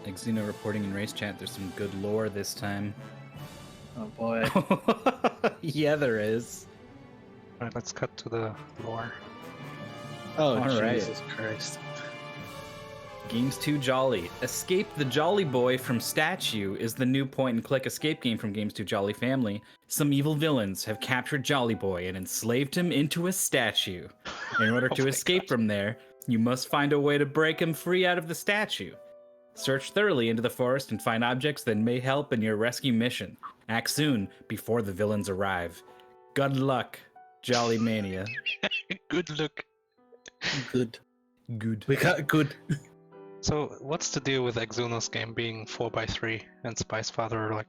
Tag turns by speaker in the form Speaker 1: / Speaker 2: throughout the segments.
Speaker 1: Exuno reporting in race chat. There's some good lore this time.
Speaker 2: Oh boy.
Speaker 1: Yeah, there is.
Speaker 3: Alright, let's cut to the lore.
Speaker 2: Oh,
Speaker 1: All right.
Speaker 2: Jesus Christ.
Speaker 1: Games 2 Jolly. Escape the Jolly Boy from Statue is the new point-and-click escape game from Games 2 Jolly family. Some evil villains have captured Jolly Boy and enslaved him into a statue. In order to escape from there, you must find a way to break him free out of the statue. Search thoroughly into the forest and find objects that may help in your rescue mission. Act soon, before the villains arrive. Good luck, Jolly Mania.
Speaker 3: Good look.
Speaker 2: Good.
Speaker 1: Good.
Speaker 2: We got good.
Speaker 3: So, what's the deal with Exuno's game being 4x3 and Spicefather like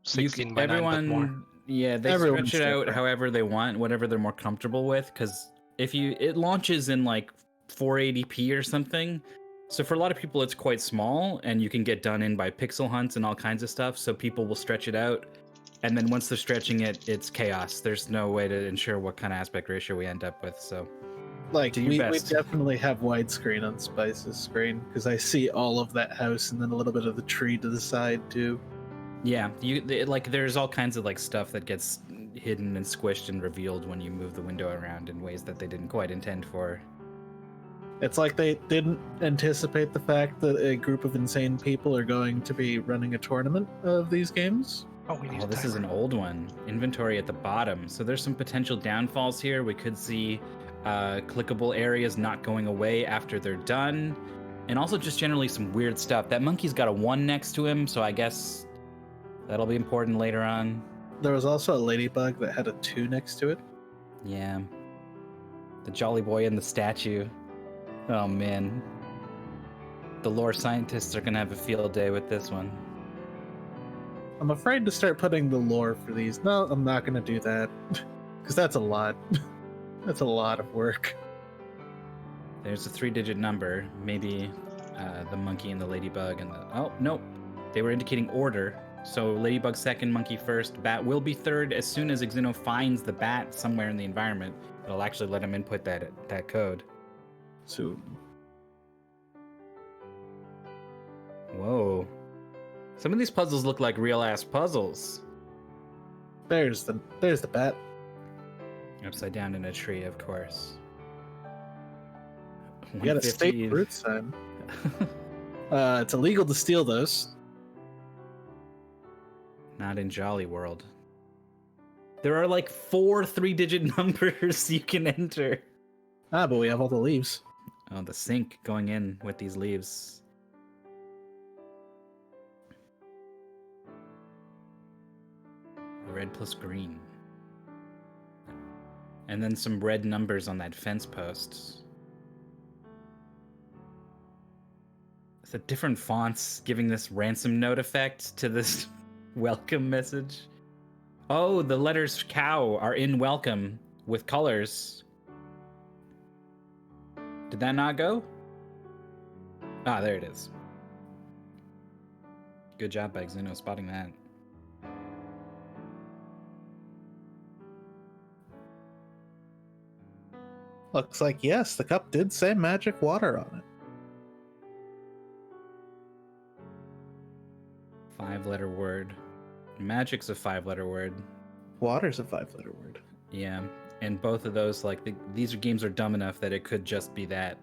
Speaker 3: 16 by 9 but more?
Speaker 1: Yeah, they
Speaker 2: Everyone's
Speaker 1: stretch it out
Speaker 2: different.
Speaker 1: however they want, whatever they're more comfortable with. Because it launches in like 480p or something. So for a lot of people, it's quite small, and you can get done in by pixel hunts and all kinds of stuff. So people will stretch it out, and then once they're stretching it, it's chaos. There's no way to ensure what kind of aspect ratio we end up with. So
Speaker 2: Like,
Speaker 1: Do your
Speaker 2: we
Speaker 1: best.
Speaker 2: definitely have widescreen on Spice's screen, because I see all of that house and then a little bit of the tree to the side, too.
Speaker 1: yeah, there's all kinds of like stuff that gets hidden and squished and revealed when you move the window around in ways that they didn't quite intend for.
Speaker 2: It's like they didn't anticipate the fact that a group of insane people are going to be running a tournament of these games.
Speaker 3: Oh, we need
Speaker 1: Oh,
Speaker 3: a
Speaker 1: this is an
Speaker 3: timer.
Speaker 1: old one. Inventory at the bottom. So there's some potential downfalls here. We could see clickable areas not going away after they're done. And also just generally some weird stuff. That monkey's got a 1 next to him, so I guess that'll be important later on.
Speaker 2: There was also a ladybug that had a 2 next to it.
Speaker 1: Yeah. The Jolly Boy and the statue. Oh, man. The lore scientists are going to have a field day with this one.
Speaker 2: I'm afraid to start putting the lore for these. No, I'm not going to do that. Because that's a lot. That's a lot of work.
Speaker 1: There's a 3-digit number. Maybe the monkey and the ladybug and the... Oh, nope. They were indicating order. So ladybug second, monkey first. Bat will be third. As soon as Exuno finds the bat somewhere in the environment, it'll actually let him input that code.
Speaker 2: Soon.
Speaker 1: Whoa. Some of these puzzles look like real-ass puzzles.
Speaker 2: There's the bat.
Speaker 1: Upside down in a tree, of course.
Speaker 2: You got a state
Speaker 1: 150.
Speaker 2: root sign. It's illegal to steal those.
Speaker 1: Not in Jolly World. There are like 4 3-digit numbers you can enter.
Speaker 2: Ah, but we have all the leaves.
Speaker 1: Oh, the sink going in with these leaves. Red plus green. And then some red numbers on that fence post. It's a different fonts giving this ransom note effect to this welcome message. Oh, the letters cow are in welcome with colors. Did that not go? Ah, there it is. Good job by Exuno spotting that.
Speaker 2: Looks like, yes, the cup did say magic water on it.
Speaker 1: 5-letter word. Magic's a 5-letter word.
Speaker 2: Water's a 5-letter word.
Speaker 1: Yeah, and both of those, like, these games are dumb enough that it could just be that.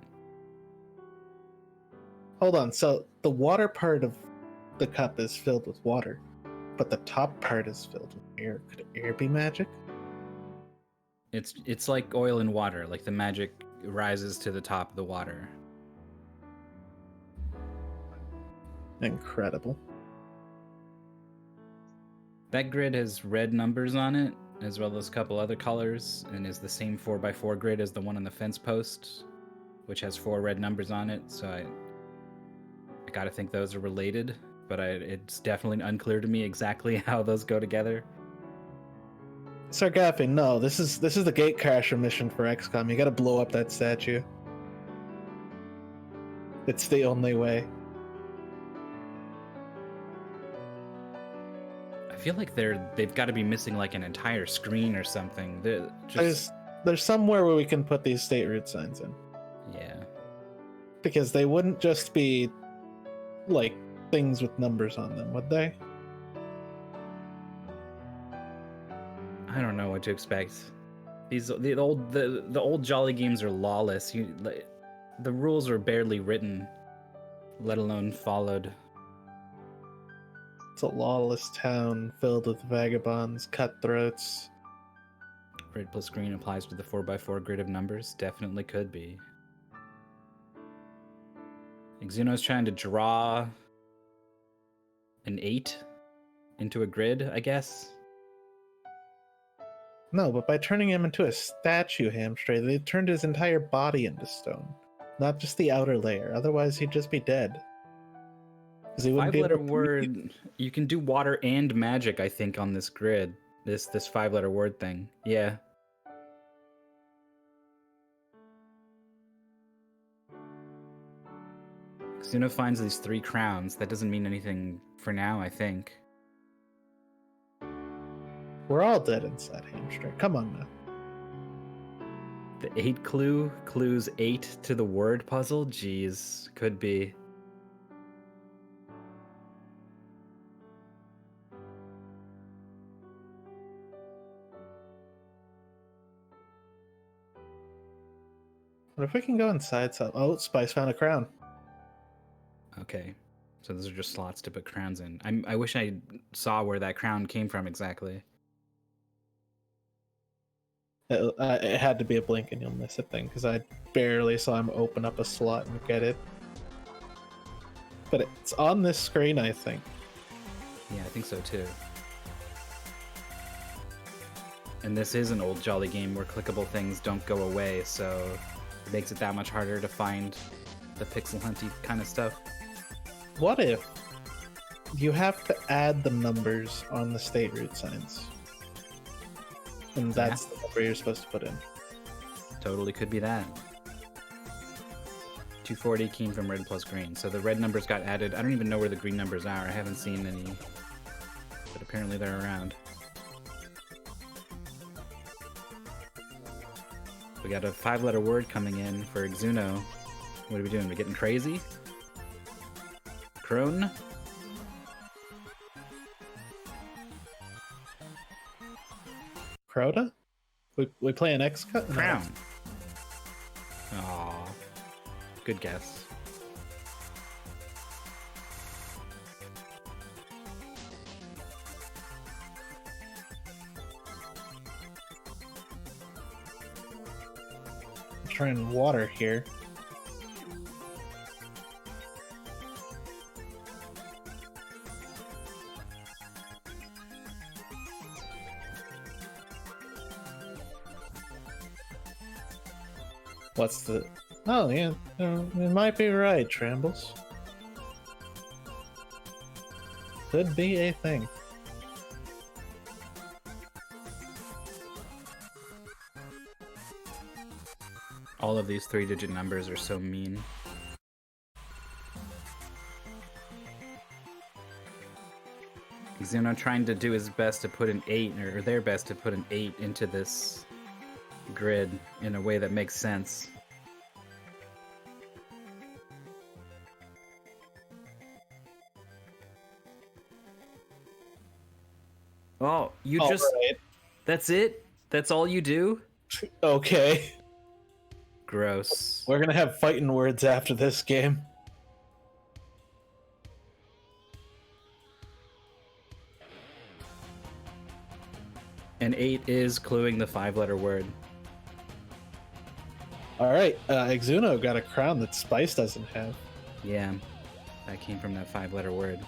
Speaker 2: Hold on, so the water part of the cup is filled with water, but the top part is filled with air. Could air be magic?
Speaker 1: It's like oil and water. Like, the magic rises to the top of the water.
Speaker 2: Incredible.
Speaker 1: That grid has red numbers on it, as well as a couple other colors, and is the same 4x4 grid as the one on the fence post, which has 4 red numbers on it. So I gotta think those are related, but it's definitely unclear to me exactly how those go together.
Speaker 2: Sir Gaffey, no, this is the Gatecrasher mission for XCOM. You gotta blow up that statue. It's the only way.
Speaker 1: I feel like they've got to be missing like an entire screen or something. They're just
Speaker 2: There's somewhere where we can put these state root signs in.
Speaker 1: yeah.
Speaker 2: Because they wouldn't just be like things with numbers on them, would they?
Speaker 1: I don't know what to expect. The old Jolly games are lawless. The rules are barely written, let alone followed.
Speaker 2: It's a lawless town filled with vagabonds, cutthroats.
Speaker 1: Red plus green applies to the 4x4 grid of numbers. Definitely could be. Exuno's trying to draw an 8 into a grid, I guess.
Speaker 2: No, but by turning him into a statue, Hamstray, they turned his entire body into stone. Not just the outer layer. Otherwise, he'd just be dead. 'Cause he wouldn't be able
Speaker 1: Five-letter
Speaker 2: to
Speaker 1: word. You can do water and magic, I think, on this grid. This 5-letter word thing. Yeah. Exuno finds these 3 crowns. That doesn't mean anything for now, I think.
Speaker 2: We're all dead inside, Hamstray. Come on now.
Speaker 1: The 8 clue clues 8 to the word puzzle? Jeez, could be.
Speaker 2: What if we can go inside some? Oh, Spice found a crown.
Speaker 1: Okay. So those are just slots to put crowns in. I wish I saw where that crown came from exactly.
Speaker 2: It had to be a blink and you'll miss it thing, because I barely saw him open up a slot and get it. But it's on this screen, I think.
Speaker 1: Yeah, I think so too. And this is an old Jolly game where clickable things don't go away, so it makes it that much harder to find the pixel hunty kind of stuff.
Speaker 2: What if you have to add the numbers on the state root signs? And that's the number you're supposed to put in.
Speaker 1: Totally could be that. 240 came from red plus green, so the red numbers got added. I don't even know where the green numbers are. I haven't seen any, but apparently they're around. We got a 5-letter word coming in for Exuno. What are we doing? We're getting crazy? Crone?
Speaker 2: Crota? We play an X cut?
Speaker 1: Crown. Aw. Good guess.
Speaker 2: I'm trying water here. What's the... Oh, yeah. You might be right, Trambles. Could be a thing.
Speaker 1: All of these 3-digit numbers are so mean. Exuno trying to do his best to put an 8, or their best to put an 8 into this grid in a way that makes sense. Oh, you
Speaker 2: All
Speaker 1: just...
Speaker 2: right.
Speaker 1: That's it? That's all you do?
Speaker 2: Okay.
Speaker 1: Gross.
Speaker 2: We're gonna have fighting words after this game.
Speaker 1: And 8 is cluing the 5-letter word.
Speaker 2: Alright, Exuno got a crown that Spice doesn't have.
Speaker 1: Yeah, that came from that 5-letter word.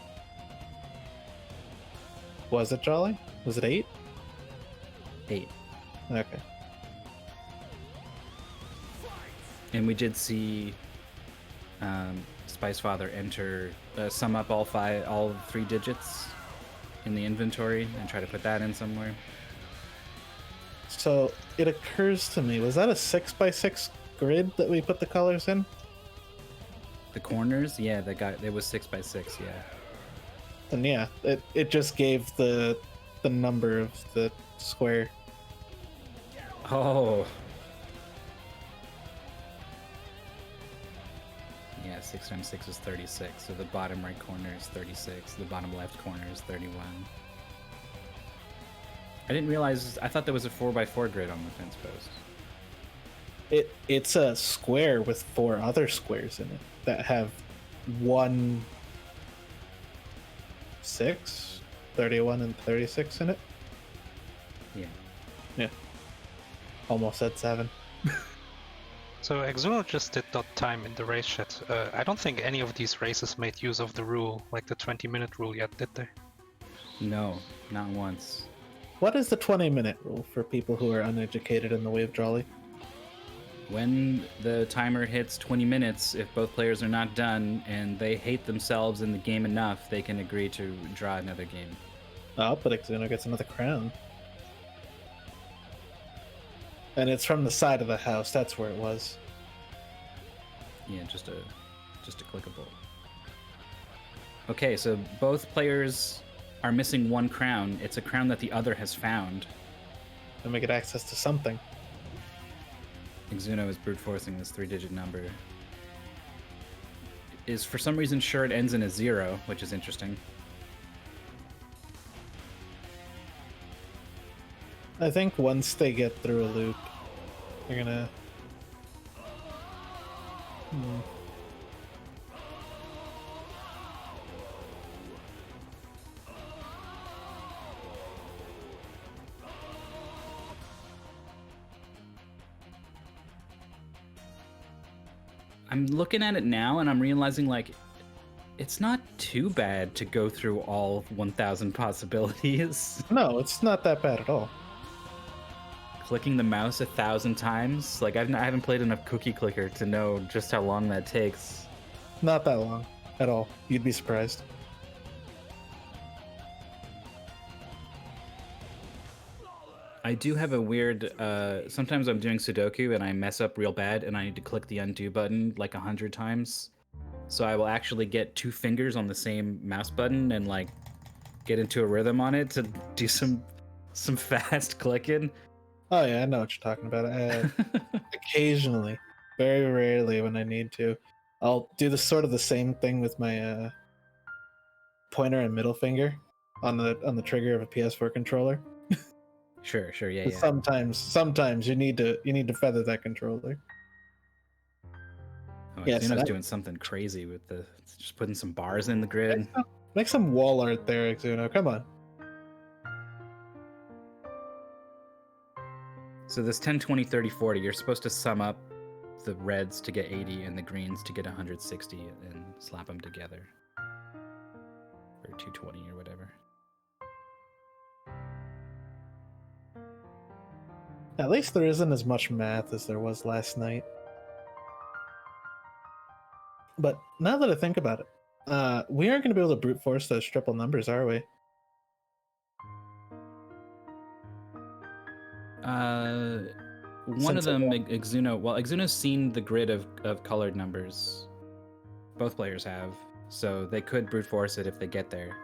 Speaker 2: Was it Jolly? Was it 8?
Speaker 1: 8.
Speaker 2: Okay.
Speaker 1: And we did see Spicefather enter, sum up all 3 digits in the inventory and try to put that in somewhere.
Speaker 2: So it occurs to me, was that a 6x6 grid that we put the colors in?
Speaker 1: The corners, yeah, it was 6x6, yeah.
Speaker 2: And yeah, it just gave the number of the square.
Speaker 1: Oh. Yeah, 6 times 6 is 36. So the bottom right corner is 36. The bottom left corner is 31. I didn't realize. I thought there was a 4x4 grid on the fence post.
Speaker 2: It's a square with 4 other squares in it that have 1, 6, 31, and 36 in it. Yeah. Almost at 7.
Speaker 3: So Exuno just did .time in the race chat. I don't think any of these races made use of the rule, like the 20-minute rule yet, did they?
Speaker 1: No, not once.
Speaker 2: What is the 20-minute rule for people who are uneducated in the wave jolly?
Speaker 1: When the timer hits 20 minutes, if both players are not done and they hate themselves in the game enough, they can agree to draw another game.
Speaker 2: Oh, but Exuno gets another crown. And it's from the side of the house. That's where it was.
Speaker 1: Yeah, just a clickable. Okay, so both players are missing 1 crown. It's a crown that the other has found.
Speaker 2: And we get access to something.
Speaker 1: Exuno is brute forcing this 3-digit number. Is for some reason sure it ends in a 0, which is interesting.
Speaker 2: I think once they get through a loop, they're gonna...
Speaker 1: I'm looking at it now and I'm realizing, like, it's not too bad to go through all 1,000 possibilities.
Speaker 2: No, it's not that bad at all.
Speaker 1: Clicking the mouse 1,000 times? Like, I haven't played enough Cookie Clicker to know just how long that takes.
Speaker 2: Not that long at all. You'd be surprised.
Speaker 1: I do have a weird, sometimes I'm doing Sudoku and I mess up real bad and I need to click the undo button like 100 times. So I will actually get 2 fingers on the same mouse button and like get into a rhythm on it to do some fast clicking.
Speaker 2: Oh yeah, I know what you're talking about. Occasionally, very rarely when I need to, I'll do the same thing with my pointer and middle finger on the trigger of a PS4 controller.
Speaker 1: Sure, yeah.
Speaker 2: Sometimes you need to feather that controller.
Speaker 1: Oh,
Speaker 2: Yeah,
Speaker 1: Exuno's doing something crazy with just putting some bars in the grid.
Speaker 2: Make some wall art there, Exuno. Come on.
Speaker 1: So this 10, 20, 30, 40, you're supposed to sum up the reds to get 80 and the greens to get 160 and slap them together. Or 220 or whatever.
Speaker 2: At least there isn't as much math as there was last night. But now that I think about it, we aren't going to be able to brute force those triple numbers, are we?
Speaker 1: One of them, Exuno. Well, Exuno's seen the grid of colored numbers. Both players have, so they could brute force it if they get there.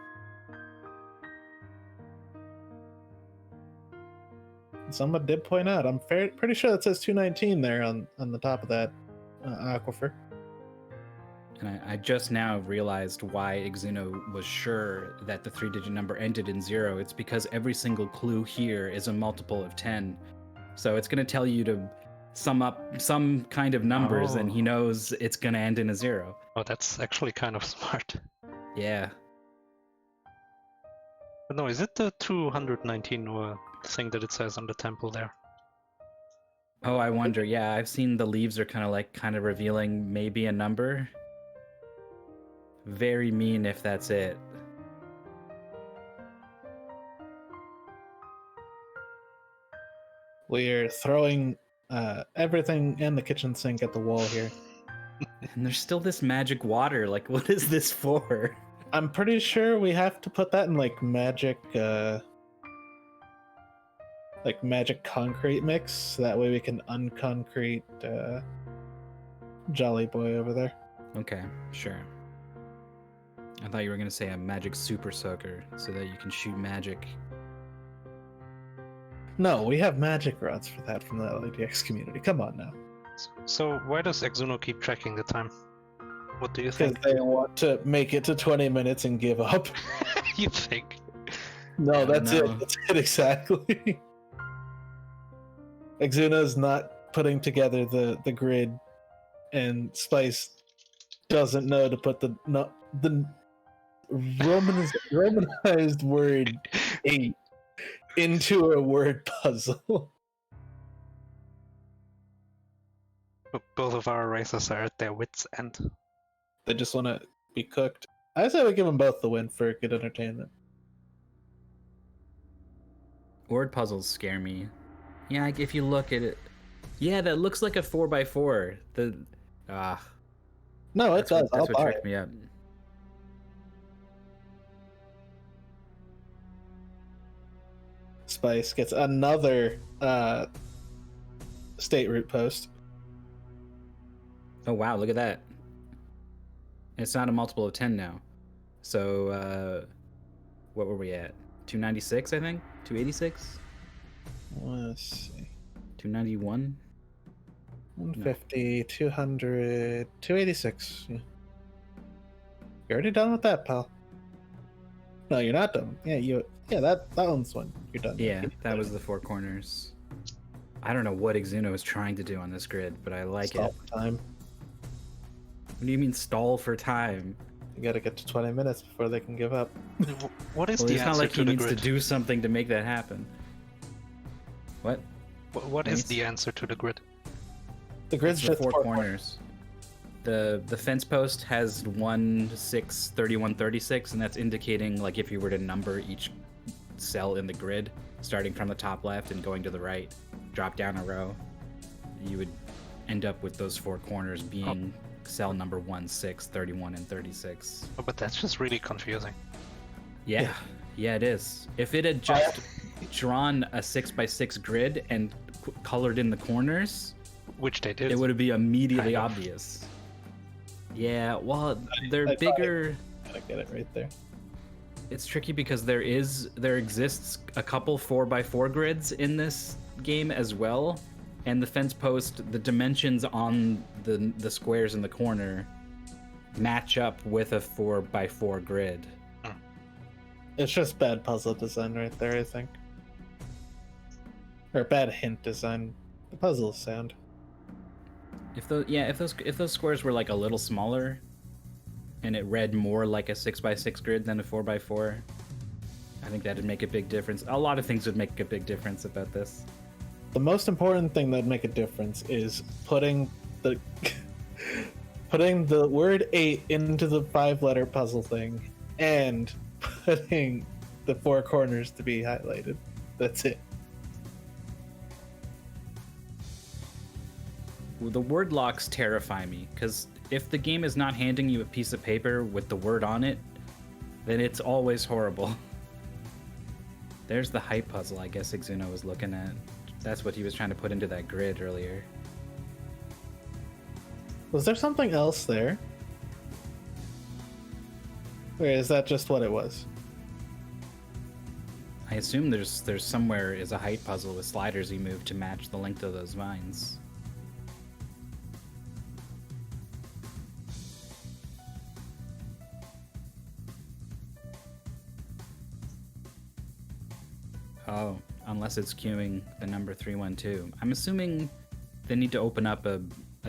Speaker 2: Someone did point out. I'm pretty sure that says 219 there on the top of that aquifer.
Speaker 1: And I just now realized why Exuno was sure that the 3-digit number ended in 0. It's because every single clue here is a multiple of 10. So it's going to tell you to sum up some kind of numbers, and he knows it's going to end in a 0.
Speaker 3: Oh, that's actually kind of smart.
Speaker 1: Yeah.
Speaker 3: But no, is it the 219 or thing that it says on the temple there?
Speaker 1: Oh, I wonder. Yeah, I've seen the leaves are kind of revealing maybe a number. Very mean if that's it.
Speaker 2: We're throwing everything in the kitchen sink at the wall here.
Speaker 1: And there's still this magic water. Like, what is this for?
Speaker 2: I'm pretty sure we have to put that in like magic concrete mix, so that way we can unconcrete Jolly Boy over there.
Speaker 1: Okay, sure. I thought you were going to say a magic super soaker so that you can shoot magic.
Speaker 2: No, we have magic rods for that from the LADX community. Come on now.
Speaker 3: So why does Exuno keep tracking the time? What do you
Speaker 2: Because
Speaker 3: think?
Speaker 2: they want to make it to 20 minutes and give up.
Speaker 3: You think?
Speaker 2: No, that's
Speaker 1: know.
Speaker 2: it. That's it exactly. Exuno's not putting together the grid, and Spice doesn't know to put the Romanized word 8 into a word puzzle.
Speaker 3: Both of our races are at their wits' end.
Speaker 2: They just want to be cooked. I say we give them both the win for good entertainment.
Speaker 1: Word puzzles scare me. Yeah, like if you look at it, yeah, that looks like a 4x4.
Speaker 2: No, it does.
Speaker 1: That's
Speaker 2: I'll
Speaker 1: what
Speaker 2: buy
Speaker 1: tricked
Speaker 2: it.
Speaker 1: me up.
Speaker 2: Spice gets another state route post.
Speaker 1: Oh wow, look at that. It's not a multiple of 10 now. So what were we at? 296, I think? 286?
Speaker 2: Let's see.
Speaker 1: 291?
Speaker 2: 150, 200, 286. Yeah. You're already done with that, pal. No, you're not done. Yeah, that one's one. You're done.
Speaker 1: Yeah, that was the four corners. I don't know what Exuno is trying to do on this grid, but I like
Speaker 2: Stall
Speaker 1: it.
Speaker 2: for time.
Speaker 1: What do you mean stall for time?
Speaker 2: You gotta get to 20 minutes before they can give up.
Speaker 3: What is
Speaker 1: Well,
Speaker 3: the
Speaker 1: it's not
Speaker 3: answer
Speaker 1: like
Speaker 3: to
Speaker 1: he
Speaker 3: the
Speaker 1: needs
Speaker 3: grid?
Speaker 1: to do something to make that happen. What?
Speaker 3: What is the answer to the grid?
Speaker 2: The grid's
Speaker 1: It's the
Speaker 2: just
Speaker 1: four corners. The fence post has 1, 6, 31, 36, and that's indicating like if you were to number each cell in the grid, starting from the top left and going to the right, drop down a row, you would end up with those four corners being cell number 1, 6, 31, and 36.
Speaker 3: Oh, but that's just really confusing.
Speaker 1: Yeah, it is. If it had just drawn a 6x6 grid and colored in the corners,
Speaker 3: Which they did.
Speaker 1: it would be immediately
Speaker 3: Kind of.
Speaker 1: obvious. Yeah, well, they're
Speaker 2: I
Speaker 1: bigger.
Speaker 2: Gotta get it right there.
Speaker 1: It's tricky because there exists a couple 4x4 grids in this game as well, and the fence post, the dimensions on the squares in the corner match up with a 4x4 grid.
Speaker 2: It's just bad puzzle design right there, I think. Or bad hint design. The puzzle's sound.
Speaker 1: If those squares were like a little smaller, and it read more like a 6x6 grid than a 4x4, I think that'd make a big difference. A lot of things would make a big difference about this.
Speaker 2: The most important thing that'd make a difference is putting the putting the word 8 into the 5-letter puzzle thing and putting the four corners to be highlighted. That's it.
Speaker 1: The word locks terrify me, because if the game is not handing you a piece of paper with the word on it, then it's always horrible. There's the height puzzle I guess Exuno was looking at. That's what he was trying to put into that grid earlier.
Speaker 2: Was there something else there? Or is that just what it was?
Speaker 1: I assume there's somewhere is a height puzzle with sliders you move to match the length of those vines. Oh, unless it's queuing the number 312. I'm assuming they need to open up a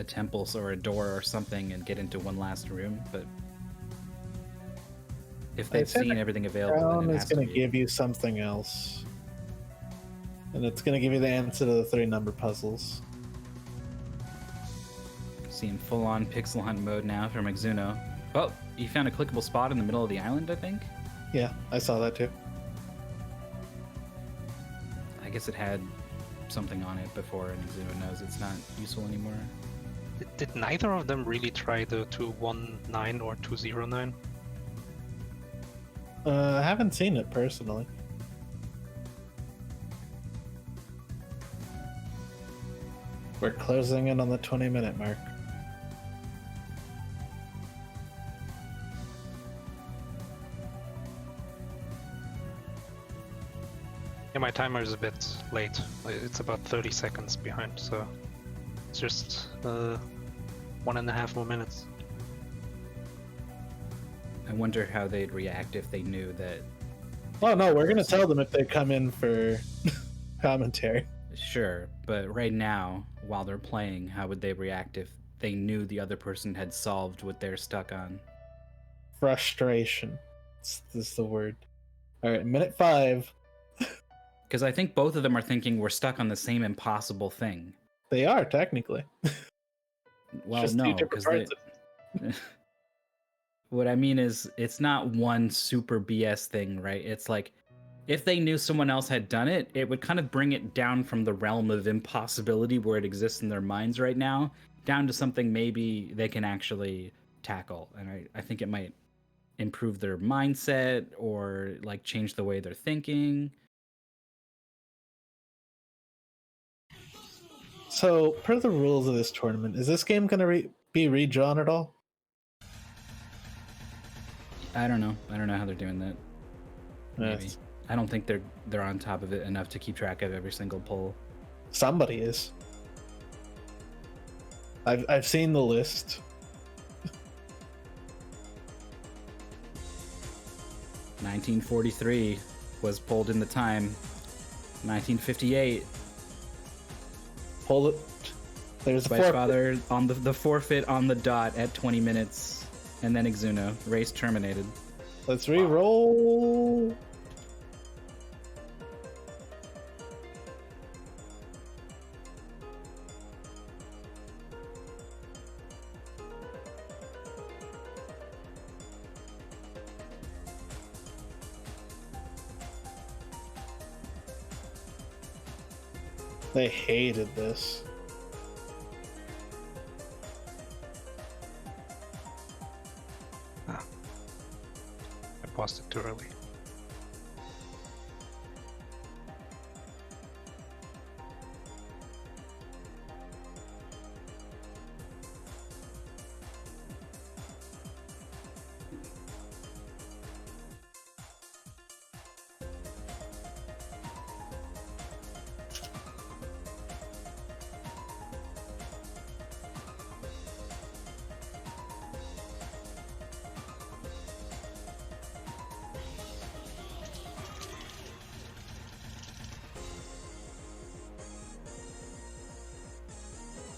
Speaker 1: temple or a door or something and get into one last room, but if they've
Speaker 2: said
Speaker 1: seen
Speaker 2: the
Speaker 1: everything available,
Speaker 2: Crown
Speaker 1: then it
Speaker 2: is
Speaker 1: has to
Speaker 2: going to
Speaker 1: be.
Speaker 2: give you something else. And it's going to give you the answer to the 3-number puzzles.
Speaker 1: Seeing full-on pixel hunt mode now from Exuno. Oh, you found a clickable spot in the middle of the island, I think?
Speaker 2: Yeah, I saw that too.
Speaker 1: I guess it had something on it before, and Exuno knows it's not useful anymore.
Speaker 3: Did neither of them really try the 219 or 209?
Speaker 2: I haven't seen it personally. We're closing in on the 20-minute mark.
Speaker 3: Yeah, my timer is a bit late. It's about 30 seconds behind, so it's just 1.5 more minutes.
Speaker 1: wonder how they'd react if they knew that.
Speaker 2: Oh no, we're gonna tell them if they come in for commentary.
Speaker 1: Sure, but right now, while they're playing, how would they react if they knew the other person had solved what they're stuck on?
Speaker 2: Frustration. This is the word. All right, minute 5.
Speaker 1: Because I think both of them are thinking we're stuck on the same impossible thing.
Speaker 2: They are technically.
Speaker 1: Well,
Speaker 2: Just
Speaker 1: no,
Speaker 2: two different
Speaker 1: because
Speaker 2: parts
Speaker 1: what I mean is it's not one super BS thing, right? It's like if they knew someone else had done it, it would kind of bring it down from the realm of impossibility where it exists in their minds right now, down to something maybe they can actually tackle. And I think it might improve their mindset or like change the way they're thinking.
Speaker 2: So, per the rules of this tournament, is this game going to be redrawn at all?
Speaker 1: I don't know. I don't know how they're doing that. Maybe.
Speaker 2: Yes.
Speaker 1: I don't think they're on top of it enough to keep track of every single poll.
Speaker 2: Somebody is. I've seen the list.
Speaker 1: 1943 was pulled in the time. 1958.
Speaker 2: Hold it. There's a forfeit.
Speaker 1: Spicefather on the forfeit on the dot at 20 minutes, and then Exuno. Race terminated.
Speaker 2: Let's re-roll. They hated this.
Speaker 3: I paused it too early.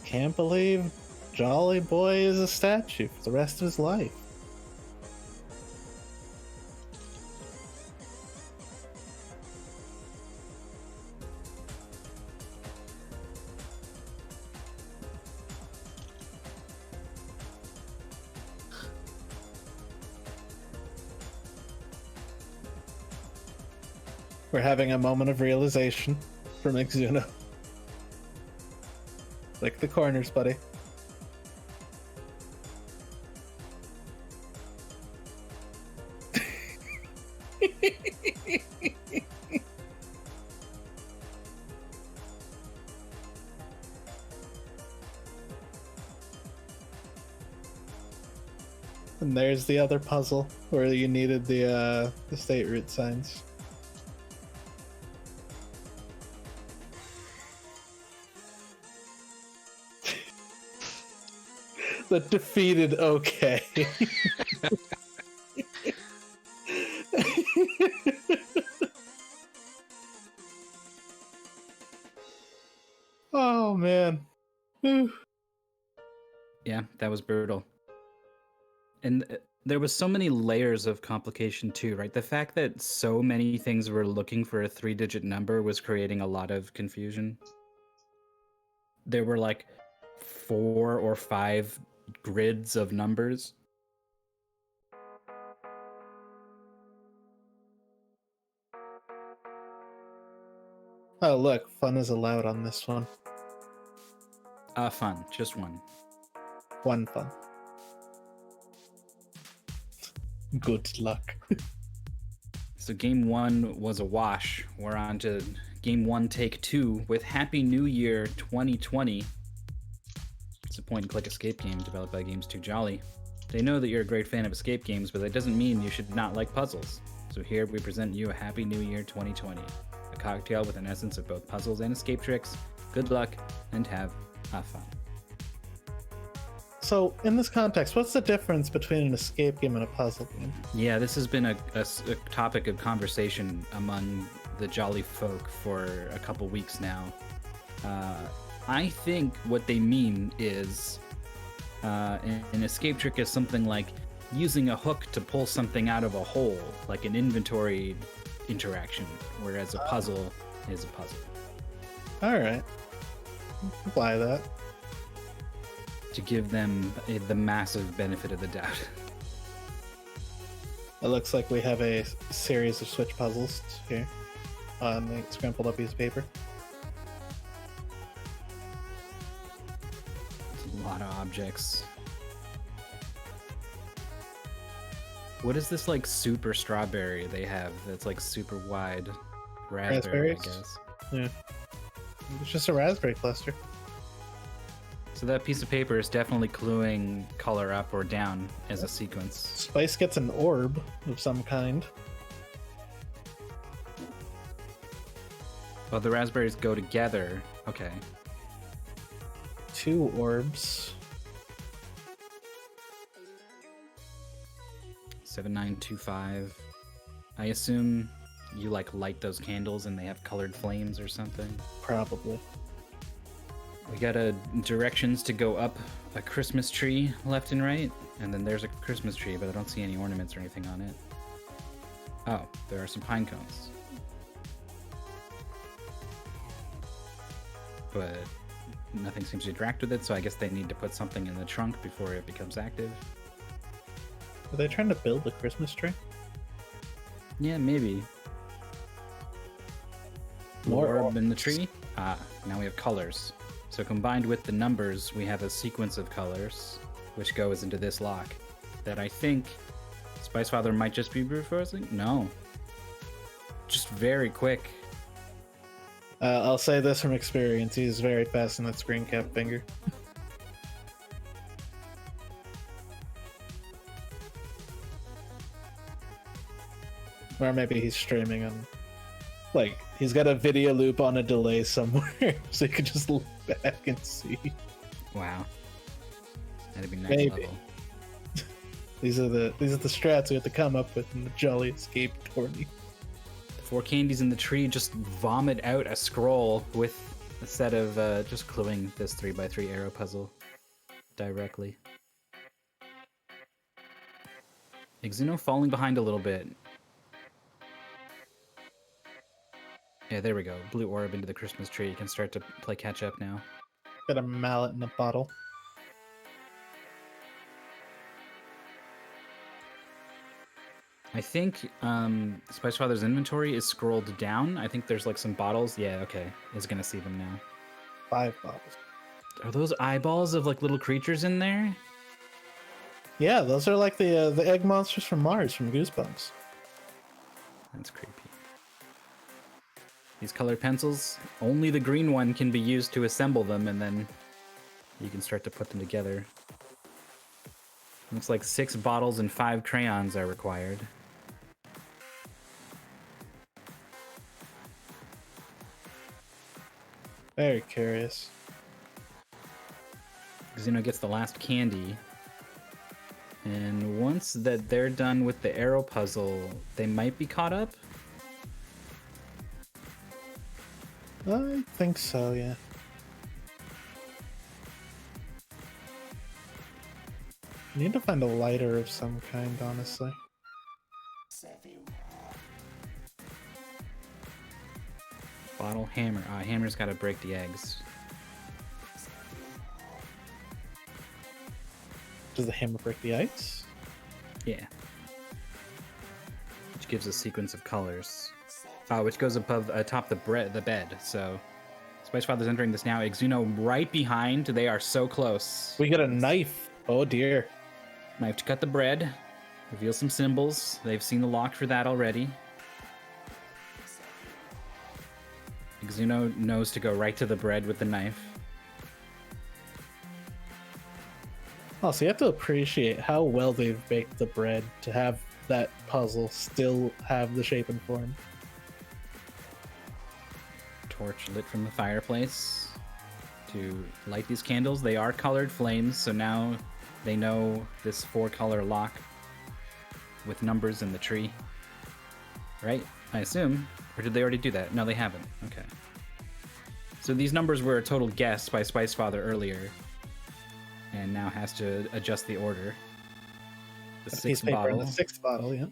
Speaker 2: Can't believe Jolly Boy is a statue for the rest of his life. We're having a moment of realization from Exuno. Lick the corners, buddy. And there's the other puzzle where you needed the state route signs. The defeated okay. Oh man. Whew.
Speaker 1: Yeah, that was brutal. And there was so many layers of complication too, right? The fact that so many things were looking for a 3-digit number was creating a lot of confusion. There were like 4 or 5 grids of numbers.
Speaker 2: Oh look, fun is allowed on this one.
Speaker 1: Fun, just one.
Speaker 2: One fun. Good luck.
Speaker 1: So game 1 was a wash. We're on to game 1 take 2 with Happy New Year 2020. It's a point-and-click escape game developed by Games Too Jolly. They know that you're a great fan of escape games, but that doesn't mean you should not like puzzles. So here we present you a Happy New Year 2020, a cocktail with an essence of both puzzles and escape tricks. Good luck, and have fun.
Speaker 2: So, in this context, what's the difference between an escape game and a puzzle game?
Speaker 1: Yeah, this has been a topic of conversation among the Jolly folk for a couple weeks now. I think what they mean is an escape trick is something like using a hook to pull something out of a hole, like an inventory interaction, whereas a puzzle is a puzzle.
Speaker 2: All right, apply that.
Speaker 1: To give them the massive benefit of the doubt.
Speaker 2: It looks like we have a series of switch puzzles here on the scrambled up piece of paper.
Speaker 1: A lot of objects. What is this like super strawberry they have that's like super wide? Raspberry,
Speaker 2: Raspberries?
Speaker 1: I guess.
Speaker 2: Yeah, it's just a raspberry cluster.
Speaker 1: So that piece of paper is definitely cluing color up or down as a sequence.
Speaker 2: Spice gets an orb of some kind.
Speaker 1: Oh, the raspberries go together. Okay.
Speaker 2: 2 orbs.
Speaker 1: 7925. I assume you like light those candles and they have colored flames or something.
Speaker 2: Probably.
Speaker 1: We got directions to go up a Christmas tree left and right, and then there's a Christmas tree, but I don't see any ornaments or anything on it. Oh, there are some pine cones. But nothing seems to interact with it, so I guess they need to put something in the trunk before it becomes active.
Speaker 2: Are they trying to build a Christmas tree?
Speaker 1: Yeah, maybe.
Speaker 2: More
Speaker 1: orb in the tree. Ah, now we have colors. So combined with the numbers, we have a sequence of colors, which goes into this lock. That I think Spicefather might just be brute forcing? No. Just very quick.
Speaker 2: I'll say this from experience, he's very fast in that screen cap finger. Or maybe he's streaming on... Like, he's got a video loop on a delay somewhere, so you can just look back and see.
Speaker 1: Wow. That'd be next
Speaker 2: Maybe.
Speaker 1: level.
Speaker 2: These are the strats we have to come up with in the Jolly Escape Tourney.
Speaker 1: The 4 candies in the tree just vomit out a scroll with a set of just cluing this 3x3 arrow puzzle directly. Exuno falling behind a little bit. Yeah, there we go. Blue orb into the Christmas tree. You can start to play catch up now.
Speaker 2: Got a mallet in a bottle.
Speaker 1: I think Spicefather's inventory is scrolled down. I think there's like some bottles. Yeah, okay. Is gonna see them now.
Speaker 2: 5 bottles.
Speaker 1: Are those eyeballs of like little creatures in there?
Speaker 2: Yeah, those are like the egg monsters from Mars from Goosebumps.
Speaker 1: That's creepy. These colored pencils, only the green one can be used to assemble them, and then you can start to put them together. Looks like 6 bottles and 5 crayons are required.
Speaker 2: Very curious.
Speaker 1: Exuno gets the last candy. And once that they're done with the arrow puzzle, they might be caught up.
Speaker 2: I think so, yeah. I need to find a lighter of some kind, honestly.
Speaker 1: Bottle, hammer. Hammer's gotta break the eggs.
Speaker 2: Does the hammer break the ice?
Speaker 1: Yeah. Which gives a sequence of colors. Which goes above atop the bed. So Spicefather's entering this now. Exuno right behind. They are so close.
Speaker 2: We get a knife. Oh dear.
Speaker 1: Knife to cut the bread. Reveal some symbols. They've seen the lock for that already. Exuno knows to go right to the bread with the knife.
Speaker 2: Oh, so you have to appreciate how well they've baked the bread to have that puzzle still have the shape and form.
Speaker 1: Torch lit from the fireplace to light these candles. They are colored flames, so now They know this 4-color lock with numbers in the tree, right? I assume. Or did they already do that? No, they haven't. Okay. So these numbers were a total guess by spicefather earlier, and now has to adjust the order. The
Speaker 2: Piece
Speaker 1: sixth
Speaker 2: of paper in
Speaker 1: bottle.
Speaker 2: the sixth bottle, yeah.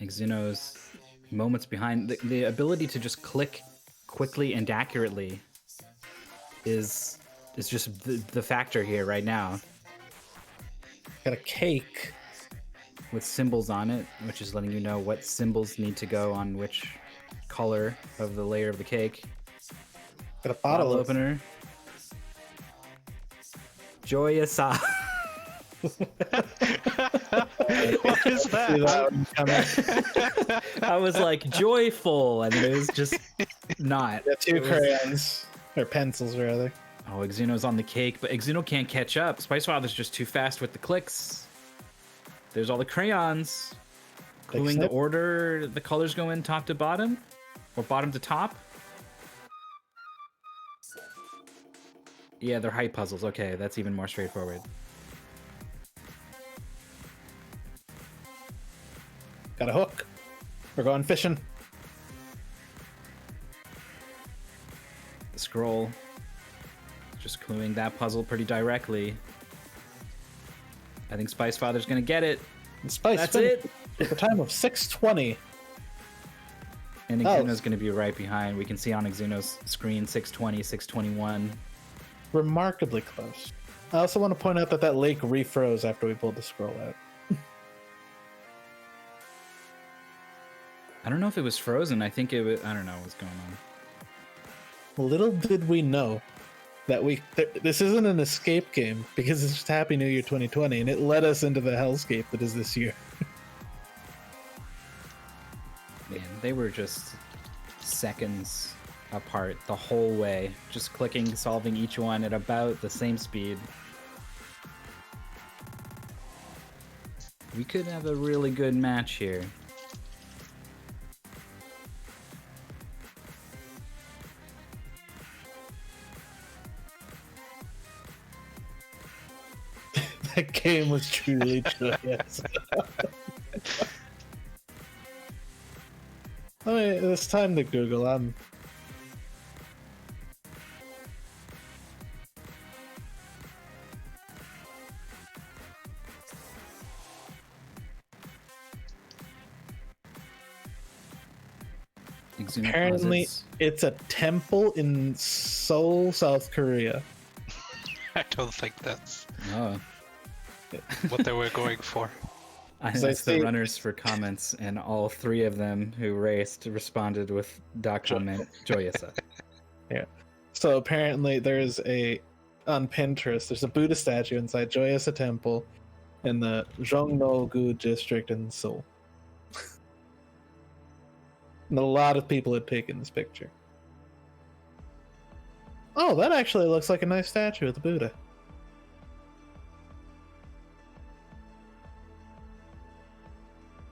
Speaker 1: Exuno's moments behind. The ability to just click quickly and accurately is just the factor here right now.
Speaker 2: Got a cake.
Speaker 1: With symbols on it, which is letting you know what symbols need to go on which color of the layer of the cake.
Speaker 2: Got a bottle
Speaker 1: Opener. Joyosa.
Speaker 3: What is that?
Speaker 1: I was like joyful, and it was just not.
Speaker 2: Got two crayons or pencils rather.
Speaker 1: Oh, Exuno's on the cake, but Exuno can't catch up. Spicefather's just too fast with the clicks. There's all the crayons. Cluing the order the colors go in top to bottom? Or bottom to top? Yeah, they're height puzzles. Okay, that's even more straightforward.
Speaker 2: Got a hook. We're going fishing.
Speaker 1: The scroll. Just cluing that puzzle pretty directly. I think Spicefather's gonna get it.
Speaker 2: And Spice
Speaker 1: That's
Speaker 2: finished
Speaker 1: it.
Speaker 2: At the time of 6:20.
Speaker 1: And Exuno's gonna be right behind. We can see on Exuno's screen 6:20, 6:21.
Speaker 2: Remarkably close. I also want to point out that lake refroze after we pulled the scroll out.
Speaker 1: I don't know if it was frozen. I think it was. I don't know what's going on.
Speaker 2: Little did we know that this isn't an escape game because it's just Happy New Year 2020, and it led us into the hellscape that is this year.
Speaker 1: Man, they were just seconds apart the whole way, just clicking, solving each one at about the same speed. We could have a really good match here.
Speaker 2: That game was truly joyous. I mean, it's time to Google. Apparently, it's a temple in Seoul, South Korea.
Speaker 3: I don't think that's
Speaker 1: Oh.
Speaker 3: what they were going for.
Speaker 1: I asked the runners for comments, and all three of them who raced responded with comment Joyosa.
Speaker 2: Yeah. So apparently there's on Pinterest, there's a Buddha statue inside Joyosa Temple in the Jongno-gu district in Seoul. And a lot of people had taken this picture. Oh, that actually looks like a nice statue of the Buddha.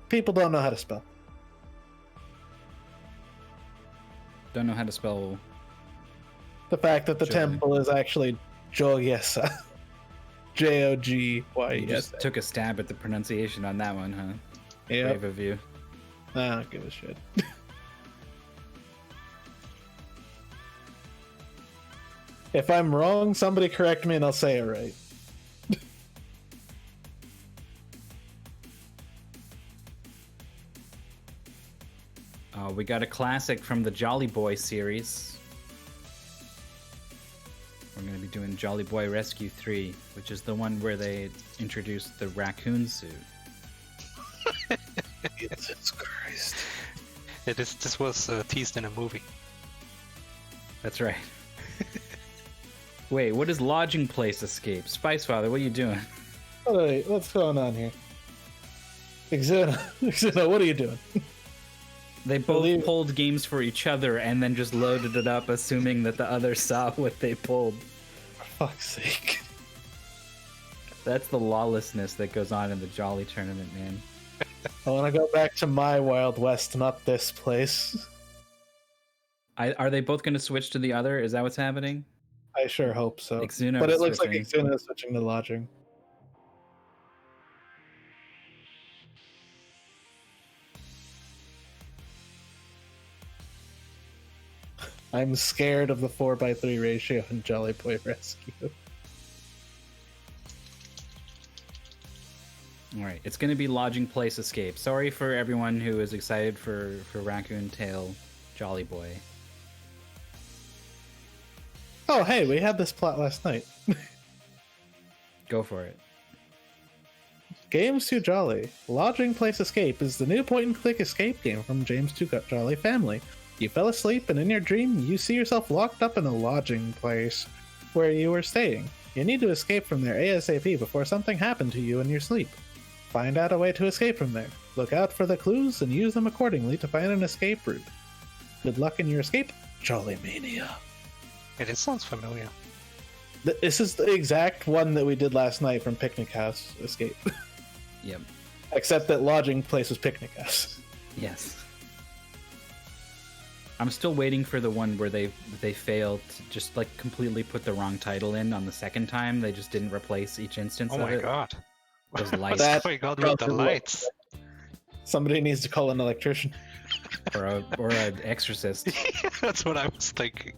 Speaker 2: People don't know how to spell.
Speaker 1: Don't know how to spell.
Speaker 2: The fact that the
Speaker 1: Joy.
Speaker 2: temple is actually Jogyesa. Jogyesa.
Speaker 1: You just took a stab at the pronunciation on that one, huh?
Speaker 2: Yeah.
Speaker 1: Brave of you.
Speaker 2: I don't give a shit. If I'm wrong, somebody correct me and I'll say it right.
Speaker 1: We got a classic from the Jolly Boy series. We're going to be doing Jolly Boy Rescue 3, which is the one where they introduced the raccoon suit.
Speaker 2: Jesus Christ.
Speaker 3: This was teased in a movie.
Speaker 1: That's right. Wait, what is lodging place escape? Spicefather, what are you doing?
Speaker 2: Wait, what's going on here? Exuno, what are you doing?
Speaker 1: They both pulled games for each other and then just loaded it up, assuming that the other saw what they pulled.
Speaker 2: For fuck's sake.
Speaker 1: That's the lawlessness that goes on in the Jolly tournament, man.
Speaker 2: I want to go back to my Wild West, not this place.
Speaker 1: Are they both going to switch to the other? Is that what's happening?
Speaker 2: I sure hope so.
Speaker 1: Exuno
Speaker 2: But
Speaker 1: is
Speaker 2: it looks like
Speaker 1: switching.
Speaker 2: Exuno is switching to lodging. I'm scared of the 4x3 ratio in Jolly Boy Rescue.
Speaker 1: All right, it's going to be lodging place escape. Sorry for everyone who is excited for Raccoon Tail Jolly Boy.
Speaker 2: Oh, hey, we had this plot last night.
Speaker 1: Go for it.
Speaker 2: Games 2 Jolly. Lodging Place Escape is the new point-and-click escape game from James 2 Jolly family. You fell asleep, and in your dream, you see yourself locked up in a lodging place where you were staying. You need to escape from there ASAP before something happened to you in your sleep. Find out a way to escape from there. Look out for the clues and use them accordingly to find an escape route. Good luck in your escape, Jolly Mania.
Speaker 3: It sounds familiar.
Speaker 2: This is the exact one that we did last night from Picnic House Escape.
Speaker 1: Yep.
Speaker 2: Except that lodging place was Picnic House.
Speaker 1: Yes. I'm still waiting for the one where they failed to just like completely put the wrong title in on the second time. They just didn't replace each instance
Speaker 3: Oh
Speaker 1: of
Speaker 3: my
Speaker 1: it.
Speaker 3: god.
Speaker 1: Those lights.
Speaker 2: That-
Speaker 3: Oh my god, with the
Speaker 2: probably-
Speaker 3: lights.
Speaker 2: Somebody needs to call an electrician.
Speaker 1: or an exorcist.
Speaker 3: That's what I was thinking.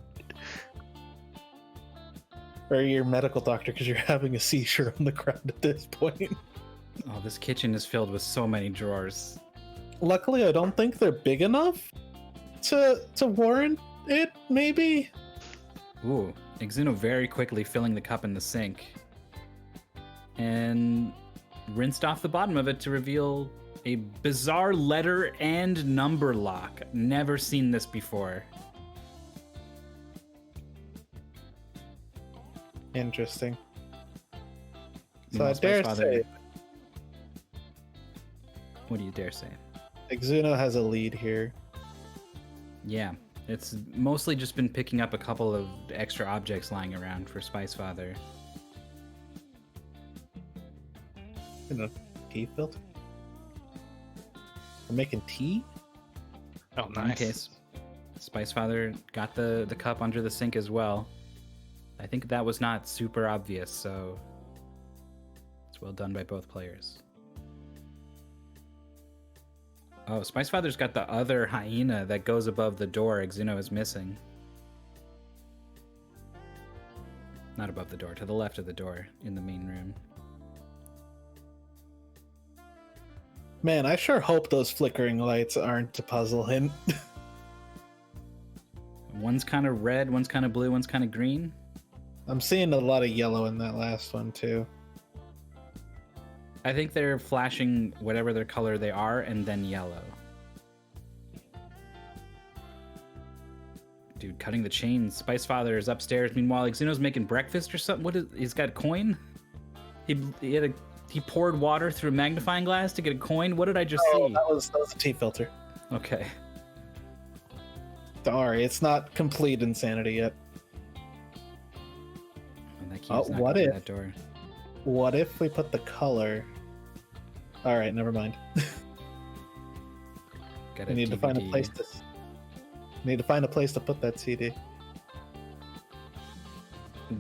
Speaker 2: Or your medical doctor because you're having a seizure on the ground at this point.
Speaker 1: Oh, this kitchen is filled with so many drawers.
Speaker 2: Luckily, I don't think they're big enough to warrant it, maybe?
Speaker 1: Ooh, Exuno very quickly filling the cup in the sink. And rinsed off the bottom of it to reveal a bizarre letter and number lock. Never seen this before.
Speaker 2: Interesting. So
Speaker 1: Meanwhile,
Speaker 2: I dare
Speaker 1: Spicefather-
Speaker 2: say
Speaker 1: What do you dare say?
Speaker 2: Exuno has a lead here.
Speaker 1: Yeah, it's mostly just been picking up a couple of extra objects lying around for Spicefather.
Speaker 2: In a tea filter? I'm making tea?
Speaker 3: Oh,
Speaker 1: In
Speaker 3: nice.
Speaker 1: case Spicefather got the cup under the sink as well. I think that was not super obvious, so it's well done by both players. Oh, Spicefather's got the other hyena that goes above the door Exuno is missing. Not above the door, to the left of the door in the main room.
Speaker 2: Man, I sure hope those flickering lights aren't a puzzle hint.
Speaker 1: One's kind of red, one's kind of blue, one's kind of green.
Speaker 2: I'm seeing a lot of yellow in that last one, too.
Speaker 1: I think they're flashing whatever their color they are and then yellow. Dude, cutting the chains. Spicefather is upstairs. Meanwhile, Exuno's making breakfast or something. What is? He's got a coin. He poured water through a magnifying glass to get a coin. What did I just
Speaker 2: Oh,
Speaker 1: see?
Speaker 2: that was a tea filter.
Speaker 1: Okay.
Speaker 2: Don't worry, it's not complete insanity yet.
Speaker 1: And that key's
Speaker 2: Oh,
Speaker 1: not
Speaker 2: what
Speaker 1: going
Speaker 2: if-
Speaker 1: that door.
Speaker 2: What if we put the color? Alright, never mind.
Speaker 1: Got
Speaker 2: We need to find a place to. Need to find a place to put that CD.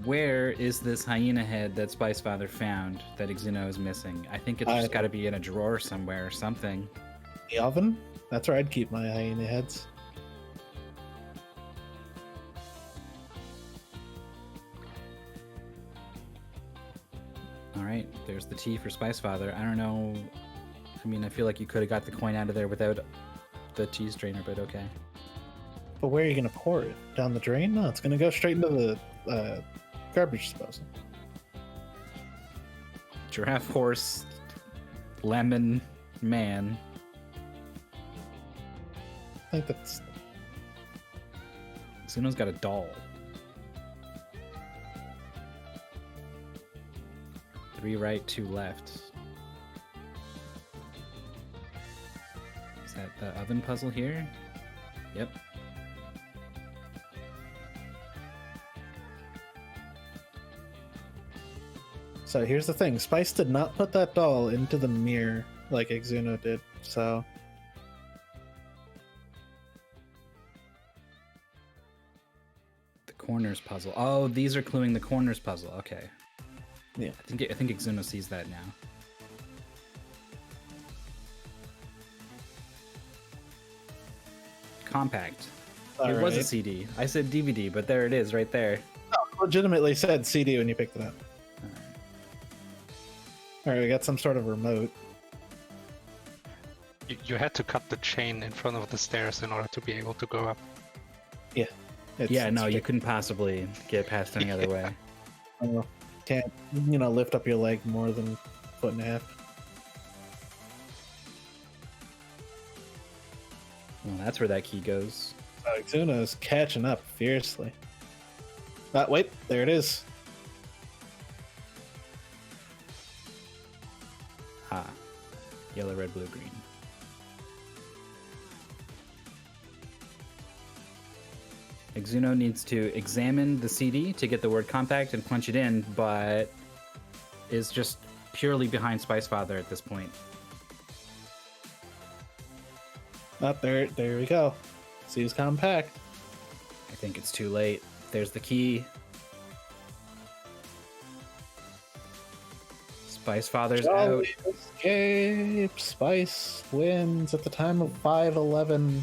Speaker 1: Where is this hyena head that Spicefather found that Exuno is missing? I think it's just got to be in a drawer somewhere or something.
Speaker 2: The oven? That's where I'd keep my hyena heads.
Speaker 1: All right, there's the tea for Spicefather. I don't know. I mean, I feel like you could have got the coin out of there without the tea strainer, but okay.
Speaker 2: But where are you gonna pour it? Down the drain? No, it's gonna go straight into the garbage disposal.
Speaker 1: Giraffe, horse, lemon, man.
Speaker 2: I think that's.
Speaker 1: Exuno's got a doll. 3 right, 2 left. Is that the oven puzzle here? Yep.
Speaker 2: So here's the thing: Spice did not put that doll into the mirror like Exuno did. So
Speaker 1: The corners puzzle. Oh, these are cluing the corners puzzle. Okay.
Speaker 2: Yeah.
Speaker 1: I think Exuno sees that now. Compact.
Speaker 2: All
Speaker 1: it was a
Speaker 2: right.
Speaker 1: CD. I said DVD, but there it is, right there.
Speaker 2: Legitimately said CD when you picked it up. All right, we got some sort of remote.
Speaker 3: You had to cut the chain in front of the stairs in order to be able to go up.
Speaker 1: Yeah, no, you couldn't possibly get past any other way.
Speaker 2: Can't, lift up your leg more than a foot and a half.
Speaker 1: Well, that's where that key goes.
Speaker 2: Exuno's catching up fiercely. Wait, there it is.
Speaker 1: Ah. Yellow, red, blue, green. Exuno needs to examine the CD to get the word compact and punch it in, but is just purely behind spicefather at this point.
Speaker 2: There we go. C's compact.
Speaker 1: I think it's too late. There's the key. Spicefather's out.
Speaker 2: Jolly escape. Spice wins at the time of 5:11.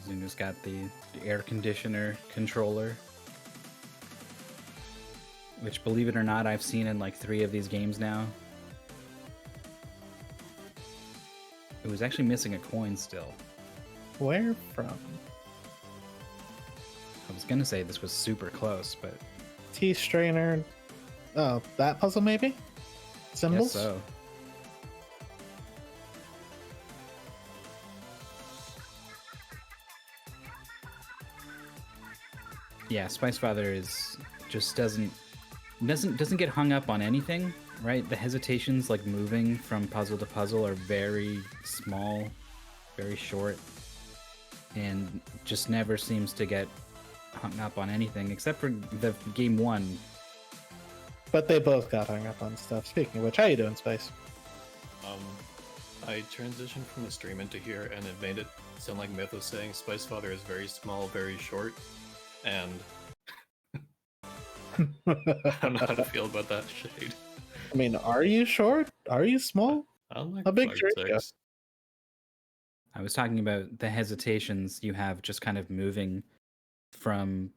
Speaker 1: Zunu's got the air conditioner controller, which, believe it or not, I've seen in like 3 of these games now. It was actually missing a coin still.
Speaker 2: Where from?
Speaker 1: I was gonna say this was super close, but
Speaker 2: T strainer. Oh, that puzzle maybe? Symbols?
Speaker 1: guess so. Yeah, Spicefather is just doesn't get hung up on anything, right? The hesitations, like moving from puzzle to puzzle, are very small, very short, and just never seems to get hung up on anything except for the game 1.
Speaker 2: But they both got hung up on stuff. Speaking of which, how you doing, Spice?
Speaker 4: I transitioned from the stream into here, and it made it sound like Myth was saying Spicefather is very small, very short, and I don't know how to feel about that shade.
Speaker 2: I mean, are you short? Are you small?
Speaker 4: I'm like
Speaker 2: How big
Speaker 4: 5'6".
Speaker 2: shirt, yeah.
Speaker 1: I was talking about the hesitations you have just kind of moving from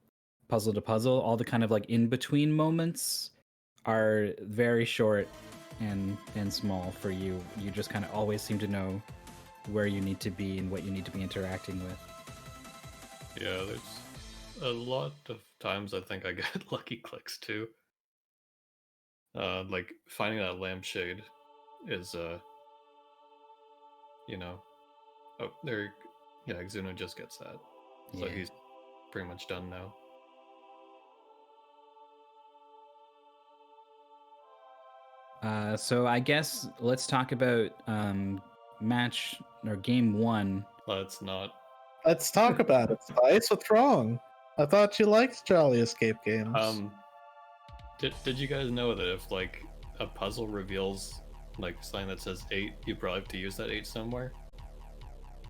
Speaker 1: puzzle to puzzle. All the kind of like in-between moments are very short and small for you. You just kind of always seem to know where you need to be and what you need to be interacting with.
Speaker 4: Yeah, there's a lot of times I think I get lucky clicks too. Like finding that lampshade is oh there, yeah, Exuno just gets that, so
Speaker 1: Yeah.
Speaker 4: he's pretty much done now.
Speaker 1: So I guess let's talk about match or game 1.
Speaker 4: Let's not.
Speaker 2: Let's talk about it, Spice. What's wrong? I thought you liked Jolly Escape games.
Speaker 4: Did you guys know that if like a puzzle reveals like something that says 8, you probably have to use that 8 somewhere?